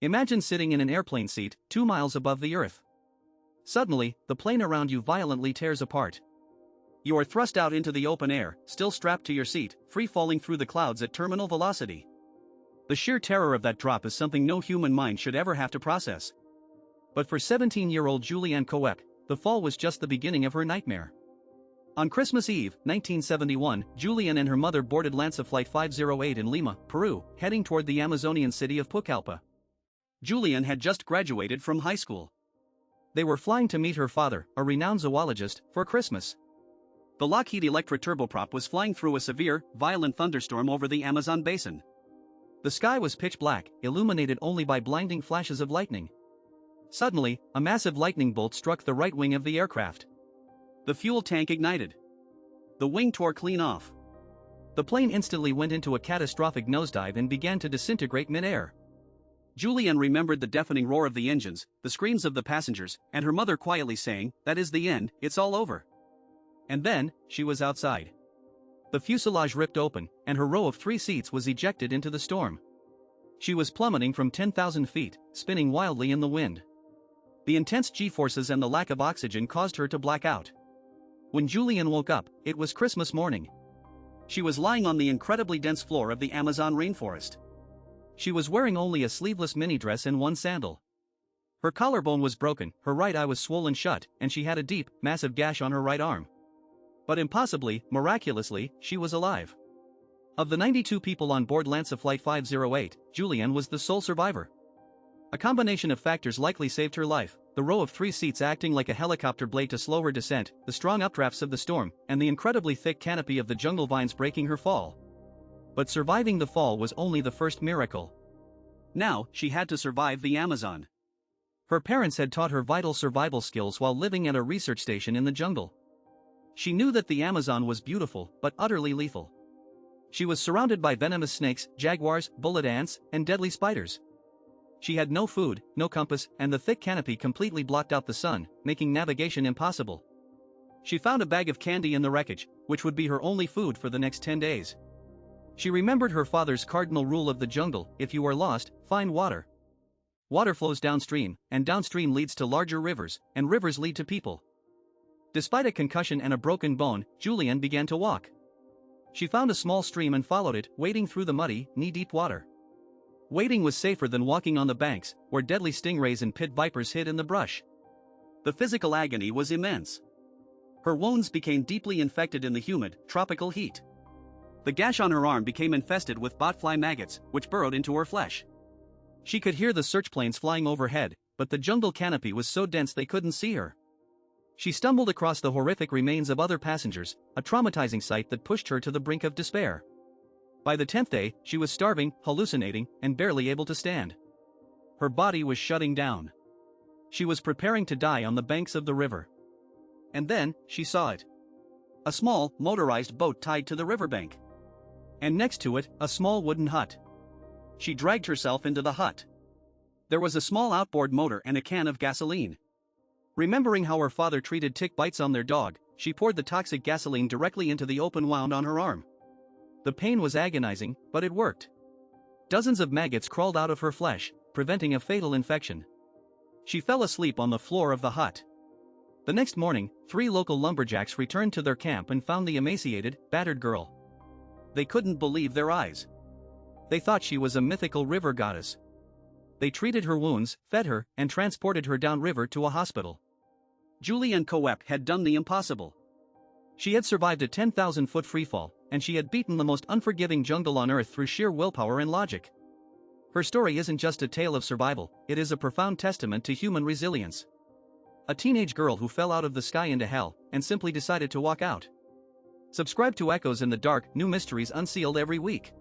Imagine sitting in an airplane seat, 2 miles above the Earth. Suddenly, the plane around you violently tears apart. You are thrust out into the open air, still strapped to your seat, free falling through the clouds at terminal velocity. The sheer terror of that drop is something no human mind should ever have to process. But for 17-year-old Juliane Koepcke, the fall was just the beginning of her nightmare. On Christmas Eve, 1971, Juliane and her mother boarded LANSA Flight 508 in Lima, Peru, heading toward the Amazonian city of Pucallpa. Juliane had just graduated from high school. They were flying to meet her father, a renowned zoologist, for Christmas. The Lockheed Electra turboprop was flying through a severe, violent thunderstorm over the Amazon basin. The sky was pitch black, illuminated only by blinding flashes of lightning. Suddenly, a massive lightning bolt struck the right wing of the aircraft. The fuel tank ignited. The wing tore clean off. The plane instantly went into a catastrophic nosedive and began to disintegrate mid-air. Juliane remembered the deafening roar of the engines, the screams of the passengers, and her mother quietly saying, "That is the end, it's all over." And then, she was outside. The fuselage ripped open, and her row of 3 seats was ejected into the storm. She was plummeting from 10,000 feet, spinning wildly in the wind. The intense G-forces and the lack of oxygen caused her to black out. When Juliane woke up, it was Christmas morning. She was lying on the incredibly dense floor of the Amazon rainforest. She was wearing only a sleeveless mini dress and 1 sandal. Her collarbone was broken, her right eye was swollen shut, and she had a deep, massive gash on her right arm. But impossibly, miraculously, she was alive. Of the 92 people on board LANSA Flight 508, Juliane was the sole survivor. A combination of factors likely saved her life: the row of 3 seats acting like a helicopter blade to slow her descent, the strong updrafts of the storm, and the incredibly thick canopy of the jungle vines breaking her fall. But surviving the fall was only the first miracle. Now, she had to survive the Amazon. Her parents had taught her vital survival skills while living at a research station in the jungle. She knew that the Amazon was beautiful, but utterly lethal. She was surrounded by venomous snakes, jaguars, bullet ants, and deadly spiders. She had no food, no compass, and the thick canopy completely blocked out the sun, making navigation impossible. She found a bag of candy in the wreckage, which would be her only food for the next 10 days. She remembered her father's cardinal rule of the jungle: if you are lost, find water. Water flows downstream, and downstream leads to larger rivers, and rivers lead to people. Despite a concussion and a broken bone, Juliane began to walk. She found a small stream and followed it, wading through the muddy, knee-deep water. Wading was safer than walking on the banks, where deadly stingrays and pit vipers hid in the brush. The physical agony was immense. Her wounds became deeply infected in the humid, tropical heat. The gash on her arm became infested with botfly maggots, which burrowed into her flesh. She could hear the search planes flying overhead, but the jungle canopy was so dense they couldn't see her. She stumbled across the horrific remains of other passengers, a traumatizing sight that pushed her to the brink of despair. By the 10th day, she was starving, hallucinating, and barely able to stand. Her body was shutting down. She was preparing to die on the banks of the river. And then, she saw it. A small, motorized boat tied to the riverbank. And next to it, a small wooden hut. She dragged herself into the hut. There was a small outboard motor and a can of gasoline. Remembering how her father treated tick bites on their dog, she poured the toxic gasoline directly into the open wound on her arm. The pain was agonizing, but it worked. Dozens of maggots crawled out of her flesh, preventing a fatal infection. She fell asleep on the floor of the hut. The next morning, 3 local lumberjacks returned to their camp and found the emaciated, battered girl. They couldn't believe their eyes. They thought she was a mythical river goddess. They treated her wounds, fed her, and transported her downriver to a hospital. Juliane Koepcke had done the impossible. She had survived a 10,000-foot freefall, and she had beaten the most unforgiving jungle on Earth through sheer willpower and logic. Her story isn't just a tale of survival, it is a profound testament to human resilience. A teenage girl who fell out of the sky into hell, and simply decided to walk out. Subscribe to Echoes in the Dark, new mysteries unsealed every week.